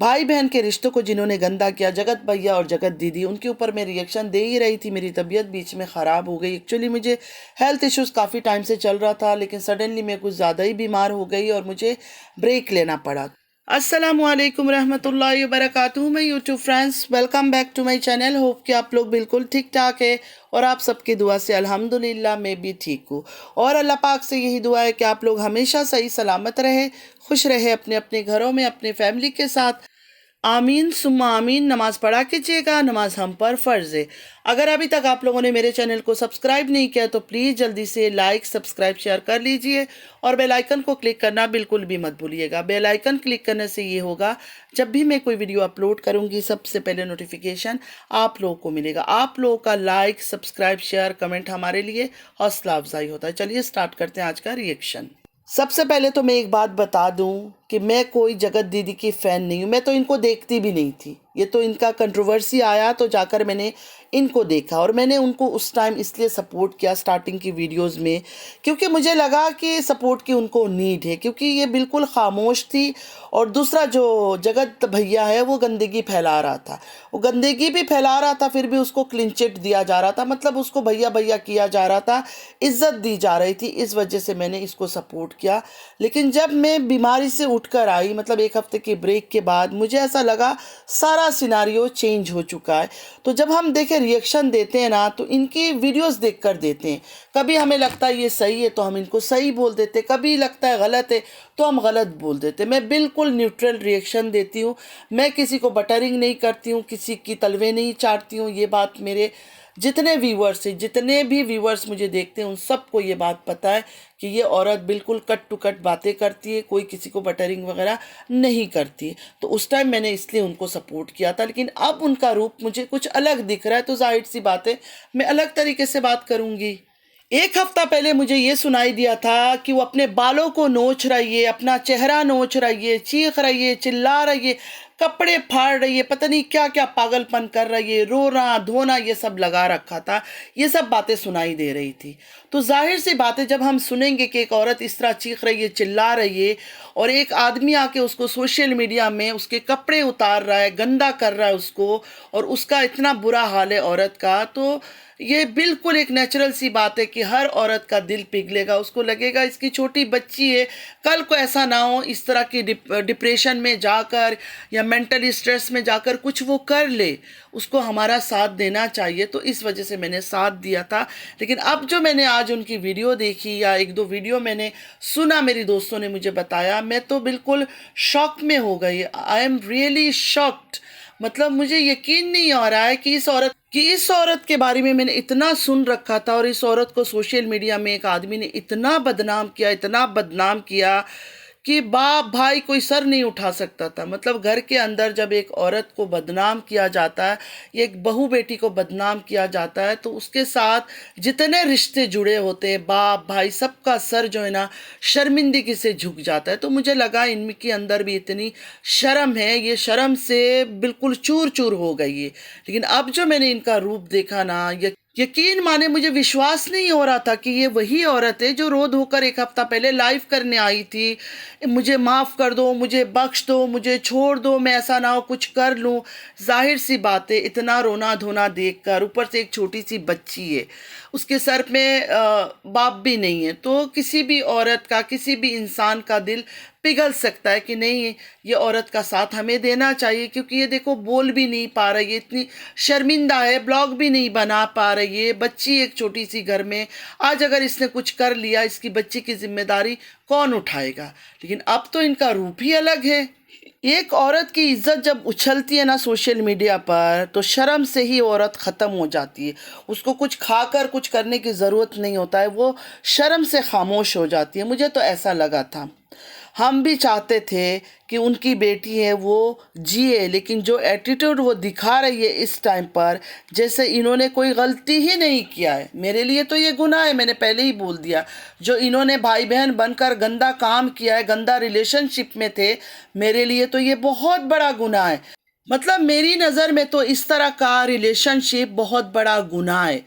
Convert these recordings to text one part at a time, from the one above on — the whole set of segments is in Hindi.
भाई बहन के रिश्तों को जिन्होंने गंदा किया, जगत भैया और जगत दीदी, उनके ऊपर मैं रिएक्शन दे ही रही थी। मेरी तबीयत बीच में ख़राब हो गई। एक्चुअली मुझे हेल्थ इश्यूज़ काफ़ी टाइम से चल रहा था, लेकिन सडनली मैं कुछ ज़्यादा ही बीमार हो गई और मुझे ब्रेक लेना पड़ा। अस्सलामु अलैकुम रहमतुल्लाहि व बरकातुहू। मैं YouTube friends, welcome back to my channel. Hope कि आप लोग बिल्कुल ठीक ठाक है और आप सबकी दुआ से अल्हम्दुलिल्लाह मैं भी ठीक हूँ। और अल्लाह पाक से यही दुआ है कि आप लोग हमेशा सही सलामत रहे, खुश रहे अपने अपने घरों में, अपने फैमिली के साथ। आमीन सुम्मा आमीन। नमाज पढ़ा कीजिएगा, नमाज हम पर फ़र्ज़ है। अगर अभी तक आप लोगों ने मेरे चैनल को सब्सक्राइब नहीं किया तो प्लीज़ जल्दी से लाइक, सब्सक्राइब, शेयर कर लीजिए और बेल आइकन को क्लिक करना बिल्कुल भी मत भूलिएगा। बेल आइकन क्लिक करने से ये होगा, जब भी मैं कोई वीडियो अपलोड करूँगी सबसे पहले नोटिफिकेशन आप लोगों को मिलेगा। आप लोगों का लाइक, सब्सक्राइब, शेयर, कमेंट हमारे लिए हौसला अफजाई होता है। चलिए स्टार्ट करते हैं आज का रिएक्शन। सबसे पहले तो मैं एक बात बता दूं कि मैं कोई जगत दीदी की फ़ैन नहीं हूँ। मैं तो इनको देखती भी नहीं थी। ये तो इनका कंट्रोवर्सी आया तो जाकर मैंने इनको देखा और मैंने उनको उस टाइम इसलिए सपोर्ट किया स्टार्टिंग की वीडियोस में, क्योंकि मुझे लगा कि सपोर्ट की उनको नीड है, क्योंकि ये बिल्कुल खामोश थी। और दूसरा जो जगत भैया है वो गंदगी फैला रहा था, वो गंदगी भी फैला रहा था, फिर भी उसको क्लीन चिट दिया जा रहा था, मतलब उसको भैया भैया किया जा रहा था, इज्जत दी जा रही थी। इस वजह से मैंने इसको सपोर्ट किया। लेकिन जब मैं बीमारी से उठकर आई, मतलब एक हफ्ते के ब्रेक के बाद, मुझे ऐसा लगा सारा सिनारियो चेंज हो चुका है। तो जब हम देखें रिएक्शन देते हैं ना, तो इनकी वीडियोस देखकर देते हैं। कभी हमें लगता है ये सही है तो हम इनको सही बोल देते, कभी लगता है गलत है तो हम गलत बोल देते। मैं बिल्कुल न्यूट्रल रिएक्शन देती हूँ। मैं किसी को बटरिंग नहीं करती हूँ, किसी की तलवे नहीं चाटती हूँ। ये बात मेरे जितने व्यूवर्स हैं, जितने भी व्यूवर्स मुझे देखते हैं, उन सबको ये बात पता है कि ये औरत बिल्कुल कट टू कट बातें करती है, कोई किसी को बटरिंग वगैरह नहीं करती। तो उस टाइम मैंने इसलिए उनको सपोर्ट किया था, लेकिन अब उनका रूप मुझे कुछ अलग दिख रहा है, तो जाहिर सी बात है मैं अलग तरीके से बात करूँगी। एक हफ्ता पहले मुझे ये सुनाई दिया था कि वो अपने बालों को नोच रही है, अपना चेहरा नोच रही है, चीख रही है, चिल्ला रही है, कपड़े फाड़ रही है, पता नहीं क्या क्या पागलपन कर रही है, रोना धोना ये सब लगा रखा था। ये सब बातें सुनाई दे रही थी। तो जाहिर सी बात है, जब हम सुनेंगे कि एक औरत इस तरह चीख रही है, चिल्ला रही है, और एक आदमी आके उसको सोशल मीडिया में उसके कपड़े उतार रहा है, गंदा कर रहा है उसको, और उसका इतना बुरा हाल है औरत का, तो ये बिल्कुल एक नेचुरल सी बात है कि हर औरत का दिल पिघलेगा। उसको लगेगा इसकी छोटी बच्ची है, कल को ऐसा ना हो इस तरह की डिप्रेशन में जाकर या मेंटली स्ट्रेस में जाकर कुछ वो कर ले। उसको हमारा साथ देना चाहिए, तो इस वजह से मैंने साथ दिया था। लेकिन अब जो मैंने आज उनकी वीडियो देखी या एक दो वीडियो मैंने सुना, मेरी दोस्तों ने मुझे बताया, मैं तो बिल्कुल शॉक में हो गई। I am really shocked. मतलब मुझे यकीन नहीं आ रहा है कि इस औरत के बारे में मैंने इतना सुन रखा था, और इस औरत को सोशल मीडिया में एक आदमी ने इतना बदनाम किया, इतना बदनाम किया कि बाप भाई कोई सर नहीं उठा सकता था। मतलब घर के अंदर जब एक औरत को बदनाम किया जाता है, या एक बहू बेटी को बदनाम किया जाता है, तो उसके साथ जितने रिश्ते जुड़े होते हैं, बाप भाई, सबका सर जो है ना शर्मिंदगी से झुक जाता है। तो मुझे लगा इनके अंदर भी इतनी शर्म है, ये शर्म से बिल्कुल चूर चूर हो गई है। लेकिन अब जो मैंने इनका रूप देखा ना, यकीन माने मुझे विश्वास नहीं हो रहा था कि ये वही औरत है जो रो धोकर एक हफ्ता पहले लाइव करने आई थी। मुझे माफ़ कर दो, मुझे बख्श दो, मुझे छोड़ दो, मैं ऐसा ना हो कुछ कर लूँ। जाहिर सी बात है, इतना रोना धोना देखकर, ऊपर से एक छोटी सी बच्ची है, उसके सर पे बाप भी नहीं है, तो किसी भी औरत का, किसी भी इंसान का दिल पिघल सकता है कि नहीं, ये औरत का साथ हमें देना चाहिए। क्योंकि ये देखो बोल भी नहीं पा रही है, इतनी शर्मिंदा है, ब्लॉग भी नहीं बना पा रही है, बच्ची एक छोटी सी घर में। आज अगर इसने कुछ कर लिया, इसकी बच्ची की जिम्मेदारी कौन उठाएगा। लेकिन अब तो इनका रूप ही अलग है। एक औरत की इज्जत जब उछलती है ना सोशल मीडिया पर, तो शर्म से ही औरत ख़त्म हो जाती है। उसको कुछ खाकर कुछ करने की ज़रूरत नहीं होता है, वो शर्म से खामोश हो जाती है। मुझे तो ऐसा लगा था। हम भी चाहते थे कि उनकी बेटी है वो जिए, लेकिन जो एटीट्यूड वो दिखा रही है इस टाइम पर, जैसे इन्होंने कोई गलती ही नहीं किया है। मेरे लिए तो ये गुनाह है, मैंने पहले ही बोल दिया। जो इन्होंने भाई बहन बनकर गंदा काम किया है, गंदा रिलेशनशिप में थे, मेरे लिए तो ये बहुत बड़ा गुनाह है। मतलब मेरी नज़र में तो इस तरह का रिलेशनशिप बहुत बड़ा गुनाह है।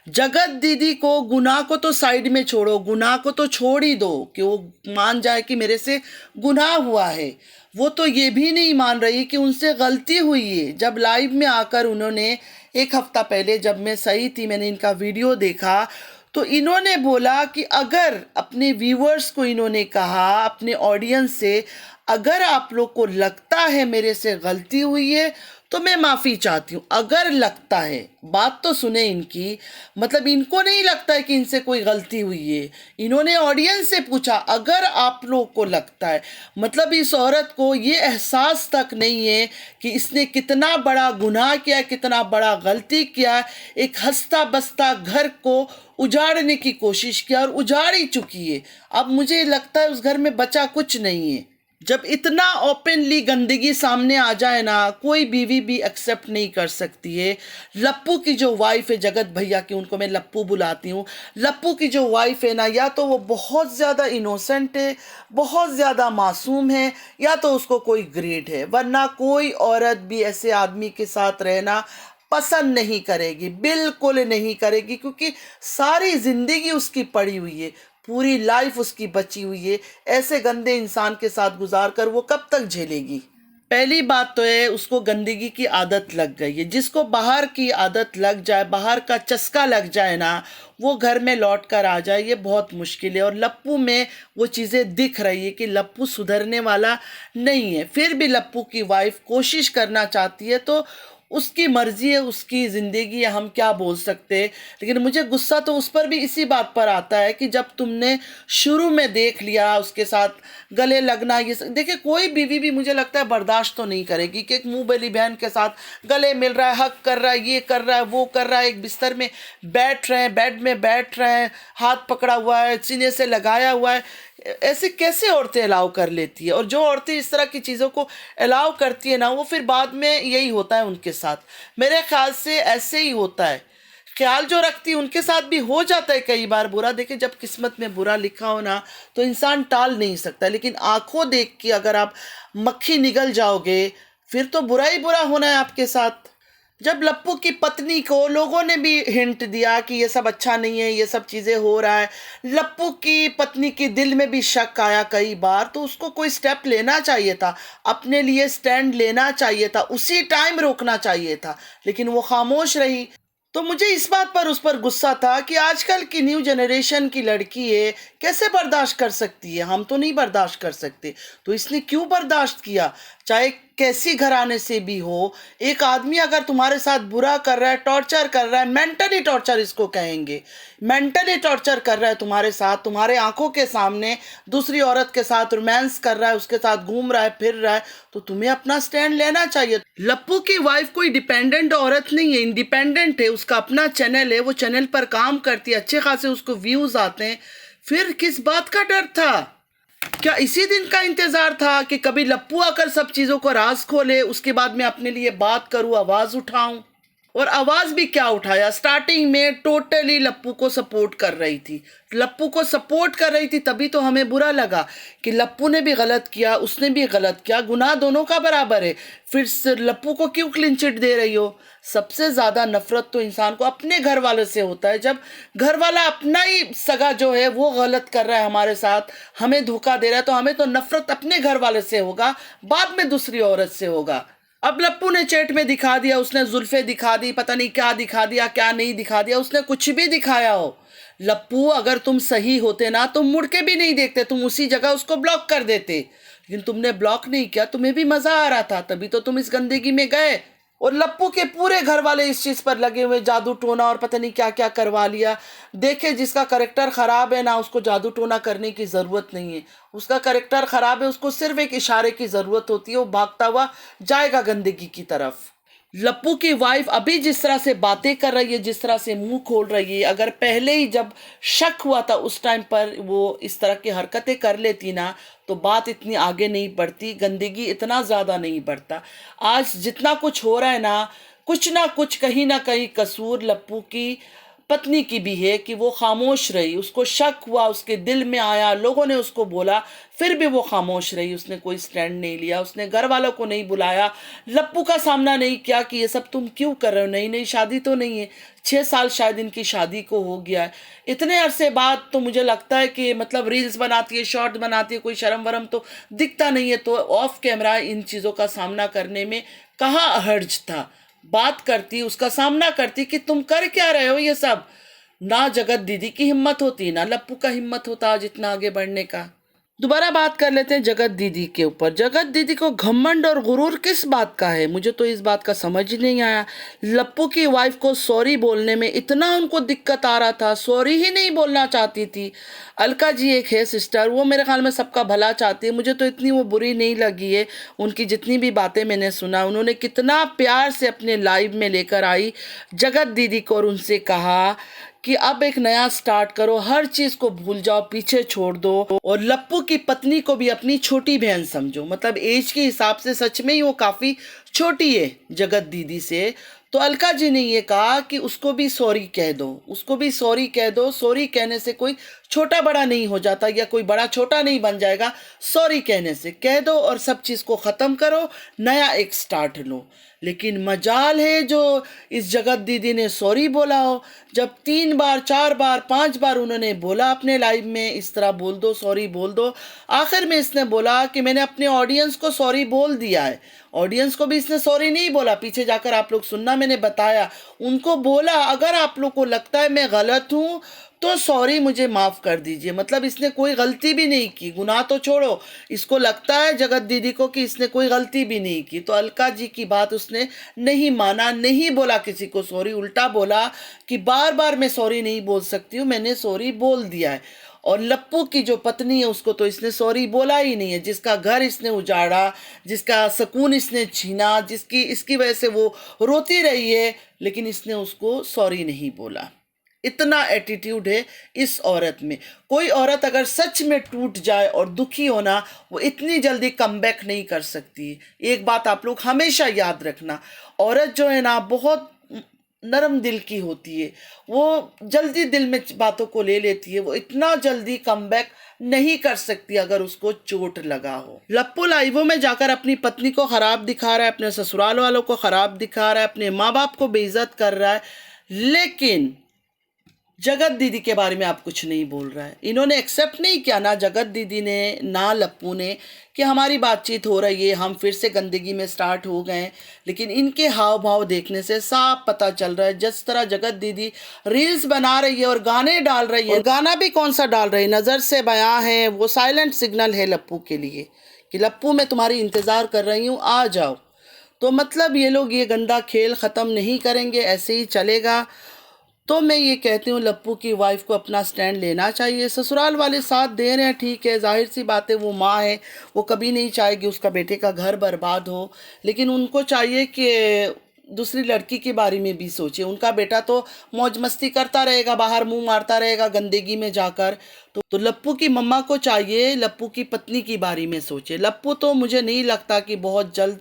जगत दीदी को, गुनाह को तो साइड में छोड़ो, गुनाह को तो छोड़ ही दो कि वो मान जाए कि मेरे से गुनाह हुआ है। वो तो ये भी नहीं मान रही कि उनसे गलती हुई है। जब लाइव में आकर उन्होंने, एक हफ्ता पहले जब मैं सही थी, मैंने इनका वीडियो देखा, तो इन्होंने बोला कि अगर अपने व्यूअर्स को इन्होंने कहा, अपने ऑडियंस से, अगर आप लोग को लगता है मेरे से गलती हुई है तो मैं माफ़ी चाहती हूँ। अगर लगता है, बात तो सुने इनकी, मतलब इनको नहीं लगता है कि इनसे कोई गलती हुई है। इन्होंने ऑडियंस से पूछा अगर आप लोग को लगता है, मतलब इस औरत को ये एहसास तक नहीं है कि इसने कितना बड़ा गुनाह किया है, कितना बड़ा गलती किया है। एक हंसता बसता घर को उजाड़ने की कोशिश किया और उजाड़ ही चुकी है। अब मुझे लगता है उस घर में बचा कुछ नहीं है। जब इतना ओपनली गंदगी सामने आ जाए ना, कोई बीवी भी एक्सेप्ट नहीं कर सकती है। लप्पू की जो वाइफ है, जगत भैया की, उनको मैं लप्पू बुलाती हूँ, लप्पू की जो वाइफ है ना, या तो वो बहुत ज़्यादा इनोसेंट है, बहुत ज़्यादा मासूम है, या तो उसको कोई ग्रेड है, वरना कोई औरत भी ऐसे आदमी के साथ रहना पसंद नहीं करेगी, बिल्कुल नहीं करेगी, क्योंकि सारी ज़िंदगी उसकी पड़ी हुई है, पूरी लाइफ उसकी बची हुई है। ऐसे गंदे इंसान के साथ गुजार कर वो कब तक झेलेगी। पहली बात तो है उसको गंदगी की आदत लग गई है। जिसको बाहर की आदत लग जाए, बाहर का चस्का लग जाए ना, वो घर में लौट कर आ जाए, ये बहुत मुश्किल है। और लप्पू में वो चीज़ें दिख रही है कि लप्पू सुधरने वाला नहीं है। फिर भी लप्पू की वाइफ कोशिश करना चाहती है तो उसकी मर्जी है, उसकी ज़िंदगी है, हम क्या बोल सकते हैं। लेकिन मुझे गुस्सा तो उस पर भी इसी बात पर आता है कि जब तुमने शुरू में देख लिया उसके साथ गले लगना, ये देखिए कोई बीवी भी मुझे लगता है बर्दाश्त तो नहीं करेगी कि एक मुंह बली बहन के साथ गले मिल रहा है, हक कर रहा है, ये कर रहा है, वो कर रहा है, एक बिस्तर में बैठ रहे हैं, बेड में बैठ रहे हैं, हाथ पकड़ा हुआ है, सीने से लगाया हुआ है। ऐसे कैसे औरतें अलाउ कर लेती है। और जो औरतें इस तरह की चीज़ों को अलाउ करती है ना, वो फिर बाद में यही होता है उनके साथ। मेरे ख्याल से ऐसे ही होता है। ख्याल जो रखती है उनके साथ भी हो जाता है कई बार बुरा। देखिए जब किस्मत में बुरा लिखा हो ना, तो इंसान टाल नहीं सकता। लेकिन आंखों देख के अगर आप मक्खी निगल जाओगे, फिर तो बुरा ही बुरा होना है आपके साथ। जब लप्पू की पत्नी को लोगों ने भी हिंट दिया कि ये सब अच्छा नहीं है, ये सब चीज़ें हो रहा है, लप्पू की पत्नी के दिल में भी शक आया कई बार, तो उसको कोई स्टेप लेना चाहिए था, अपने लिए स्टैंड लेना चाहिए था, उसी टाइम रोकना चाहिए था, लेकिन वो खामोश रही। तो मुझे इस बात पर उस पर गुस्सा था कि आजकल की न्यू जनरेशन की लड़की है, कैसे बर्दाश्त कर सकती है। हम तो नहीं बर्दाश्त कर सकते, तो इसने क्यों बर्दाश्त किया। चाहे कैसी घराने से भी हो, एक आदमी अगर तुम्हारे साथ बुरा कर रहा है, टॉर्चर कर रहा है, मेंटली टॉर्चर इसको कहेंगे, मेंटली टॉर्चर कर रहा है तुम्हारे साथ, तुम्हारे आंखों के सामने दूसरी औरत के साथ रोमांस कर रहा है, उसके साथ घूम रहा है, फिर रहा है, तो तुम्हें अपना स्टैंड लेना चाहिए। लप्पू की वाइफ कोई डिपेंडेंट औरत नहीं है, इंडिपेंडेंट है, उसका अपना चैनल है, वो चैनल पर काम करती है, अच्छे खासे उसको व्यूज आते हैं। फिर किस बात का डर था। क्या इसी दिन का इंतजार था कि कभी लप्पू आकर सब चीजों को राज खोले, उसके बाद मैं अपने लिए बात करूं, आवाज उठाऊं। और आवाज भी क्या उठाया, स्टार्टिंग में टोटली लप्पू को सपोर्ट कर रही थी, लप्पू को सपोर्ट कर रही थी, तभी तो हमें बुरा लगा कि लप्पू ने भी गलत किया, उसने भी गलत किया, गुनाह दोनों का बराबर है, फिर लप्पू को क्यों क्लीन चिट दे रही हो। सबसे ज़्यादा नफरत तो इंसान को अपने घर वाले से होता है। जब घर वाला अपना ही सगा जो है वो गलत कर रहा है हमारे साथ, हमें धोखा दे रहा है, तो हमें तो नफरत अपने घर वाले से होगा, बाद में दूसरी औरत से होगा। अब लप्पू ने चैट में दिखा दिया, उसने जुल्फे दिखा दी, पता नहीं क्या दिखा दिया, क्या नहीं दिखा दिया, उसने कुछ भी दिखाया हो। लप्पू अगर तुम सही होते ना, तुम मुड़ के भी नहीं देखते, तुम उसी जगह उसको ब्लॉक कर देते, लेकिन तुमने ब्लॉक नहीं किया, तुम्हें भी मजा आ रहा था, तभी तो तुम इस गंदगी में गए। और लप्पू के पूरे घर वाले इस चीज पर लगे हुए, जादू टोना और पता नहीं क्या क्या करवा लिया। देखे जिसका करेक्टर खराब है ना, उसको जादू टोना करने की जरूरत नहीं है, उसका करेक्टर खराब है, उसको सिर्फ एक इशारे की जरूरत होती है, वो भागता हुआ जाएगा गंदगी की तरफ। लप्पू की वाइफ अभी जिस तरह से बातें कर रही है, जिस तरह से मुंह खोल रही है, अगर पहले ही जब शक हुआ था उस टाइम पर वो इस तरह की हरकतें कर लेती ना, तो बात इतनी आगे नहीं बढ़ती, गंदगी इतना ज़्यादा नहीं बढ़ता। आज जितना कुछ हो रहा है ना कुछ ना कहीं कसूर लप्पू की पत्नी की भी है कि वो खामोश रही। उसको शक हुआ, उसके दिल में आया, लोगों ने उसको बोला, फिर भी वो खामोश रही। उसने कोई स्टैंड नहीं लिया, उसने घर वालों को नहीं बुलाया, लप्पू का सामना नहीं किया कि ये सब तुम क्यों कर रहे हो, नई नई शादी तो नहीं है, 6 साल शायद इनकी शादी को हो गया है। इतने अरसे बाद तो मुझे लगता है कि मतलब रील्स बनाती है, शॉर्ट बनाती है, कोई शर्म वरम तो दिखता नहीं है। तो ऑफ कैमरा इन चीज़ों का सामना करने में कहाँ हर्ज था। बात करती, उसका सामना करती कि तुम कर क्या रहे हो ये सब। ना जगत दीदी की हिम्मत होती, ना लप्पू का हिम्मत होता जितना आगे बढ़ने का। दोबारा बात कर लेते हैं जगत दीदी के ऊपर। जगत दीदी को घमंड और गुरूर किस बात का है, मुझे तो इस बात का समझ ही नहीं आया। लप्पू की वाइफ को सॉरी बोलने में इतना उनको दिक्कत आ रहा था, सॉरी ही नहीं बोलना चाहती थी। अलका जी एक है सिस्टर, वो मेरे ख्याल में सबका भला चाहती है, मुझे तो इतनी वो बुरी नहीं लगी है। उनकी जितनी भी बातें मैंने सुना, उन्होंने कितना प्यार से अपने लाइव में लेकर आई जगत दीदी को और उनसे कहा कि अब एक नया स्टार्ट करो, हर चीज को भूल जाओ, पीछे छोड़ दो। और लप्पू की पत्नी को भी अपनी छोटी बहन समझो, मतलब एज के हिसाब से सच में ही वो काफी छोटी है जगत दीदी से। तो अलका जी ने ये कहा कि उसको भी सॉरी कह दो, उसको भी सॉरी कह दो। सॉरी कहने से कोई छोटा बड़ा नहीं हो जाता, या कोई बड़ा छोटा नहीं बन जाएगा। सॉरी कहने से कह दो और सब चीज को खत्म करो, नया एक स्टार्ट लो। लेकिन मजाल है जो इस जगत दीदी ने सॉरी बोला हो। जब 3 बार 4 बार 5 बार उन्होंने बोला अपने लाइव में इस तरह बोल दो, सॉरी बोल दो, आखिर में इसने बोला कि मैंने अपने ऑडियंस को सॉरी बोल दिया है। ऑडियंस को भी इसने सॉरी नहीं बोला, पीछे जाकर आप लोग सुनना, मैंने बताया उनको बोला अगर आप लोग को लगता है मैं गलत हूँ तो सॉरी, मुझे माफ़ कर दीजिए। मतलब इसने कोई गलती भी नहीं की, गुनाह तो छोड़ो, इसको लगता है जगत दीदी को कि इसने कोई गलती भी नहीं की। तो अलका जी की बात उसने नहीं माना, नहीं बोला किसी को सॉरी, उल्टा बोला कि बार बार मैं सॉरी नहीं बोल सकती हूँ, मैंने सॉरी बोल दिया है। और लप्पू की जो पत्नी है उसको तो इसने सॉरी बोला ही नहीं है, जिसका घर इसने उजाड़ा, जिसका सुकून इसने छीना, जिसकी इसकी वजह से वो रोती रही है, लेकिन इसने उसको सॉरी नहीं बोला। इतना एटीट्यूड है इस औरत में। कोई औरत अगर सच में टूट जाए और दुखी होना, वो इतनी जल्दी कमबैक नहीं कर सकती। एक बात आप लोग हमेशा याद रखना, औरत जो है ना बहुत नरम दिल की होती है, वो जल्दी दिल में बातों को ले लेती है, वो इतना जल्दी कमबैक नहीं कर सकती अगर उसको चोट लगा हो। लप्पू लाइवों में जाकर अपनी पत्नी को खराब दिखा रहा है, अपने ससुराल वालों को खराब दिखा रहा है, अपने माँ बाप को बेइज्जत कर रहा है, लेकिन जगत दीदी के बारे में आप कुछ नहीं बोल रहा है। इन्होंने एक्सेप्ट नहीं किया, ना जगत दीदी ने ना लप्पू ने, कि हमारी बातचीत हो रही है, हम फिर से गंदगी में स्टार्ट हो गए। लेकिन इनके हाव भाव देखने से साफ पता चल रहा है, जिस तरह जगत दीदी रील्स बना रही है और गाने डाल रही है, और गाना भी कौन सा डाल रही है, नज़र से बयां है, वो साइलेंट सिग्नल है लप्पू के लिए कि लप्पू मैं तुम्हारी इंतज़ार कर रही हूँ, आ जाओ। तो मतलब ये लोग ये गंदा खेल ख़त्म नहीं करेंगे, ऐसे ही चलेगा। तो मैं ये कहती हूँ लप्पू की वाइफ को अपना स्टैंड लेना चाहिए। ससुराल वाले साथ दे रहे हैं, ठीक है, जाहिर सी बात है, वो माँ है, वो कभी नहीं चाहेगी उसका बेटे का घर बर्बाद हो। लेकिन उनको चाहिए कि दूसरी लड़की के बारे में भी सोचे। उनका बेटा तो मौज मस्ती करता रहेगा, बाहर मुंह मारता रहेगा गंदगी में जाकर। तो लप्पू की मम्मा को चाहिए लप्पू की पत्नी के बारे में सोचे। लप्पू तो मुझे नहीं लगता कि बहुत जल्द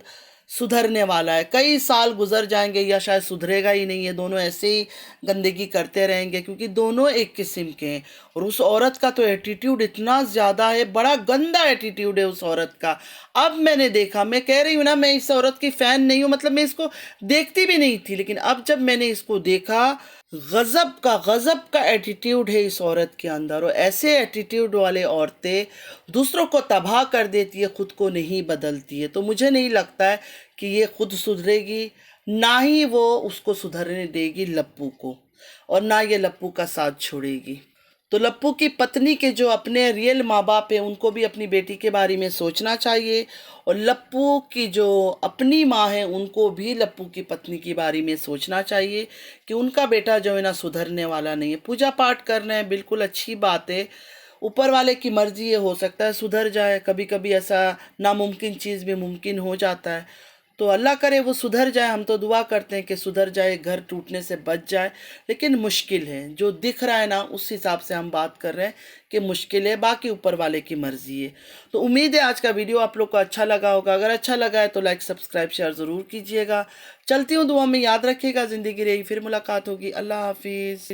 सुधरने वाला है, कई साल गुजर जाएंगे या शायद सुधरेगा ही नहीं है। दोनों ऐसे ही गंदगी करते रहेंगे, क्योंकि दोनों एक किस्म के हैं। और उस औरत का तो एटीट्यूड इतना ज़्यादा है, बड़ा गंदा एटीट्यूड है उस औरत का। अब मैंने देखा, मैं कह रही हूँ ना, मैं इस औरत की फ़ैन नहीं हूँ, मतलब मैं इसको देखती भी नहीं थी, लेकिन अब जब मैंने इसको देखा, गजब का एटीट्यूड है इस औरत के अंदर। और ऐसे एटीट्यूड वाले औरतें दूसरों को तबाह कर देती है, खुद को नहीं बदलती है। तो मुझे नहीं लगता है कि ये खुद सुधरेगी, ना ही वो उसको सुधरने देगी लप्पू को, और ना ये लप्पू का साथ छोड़ेगी। तो लप्पू की पत्नी के जो अपने रियल माँ बाप हैं, उनको भी अपनी बेटी के बारे में सोचना चाहिए। और लप्पू की जो अपनी माँ है, उनको भी लप्पू की पत्नी के बारे में सोचना चाहिए कि उनका बेटा जो है ना सुधरने वाला नहीं है। पूजा पाठ करना है, बिल्कुल अच्छी बात है, ऊपर वाले की मर्जी है, हो सकता है सुधर जाए। कभी कभी ऐसा नामुमकिन चीज़ भी मुमकिन हो जाता है। तो अल्लाह करे वो सुधर जाए, हम तो दुआ करते हैं कि सुधर जाए, घर टूटने से बच जाए। लेकिन मुश्किल है, जो दिख रहा है ना उस हिसाब से हम बात कर रहे हैं कि मुश्किल है, बाकी ऊपर वाले की मर्जी है। तो उम्मीद है आज का वीडियो आप लोग को अच्छा लगा होगा। अगर अच्छा लगा है तो लाइक सब्सक्राइब शेयर ज़रूर कीजिएगा। चलती हूँ, दुआ में याद रखिएगा। ज़िंदगी रही फिर मुलाकात होगी। अल्लाह हाफिज़।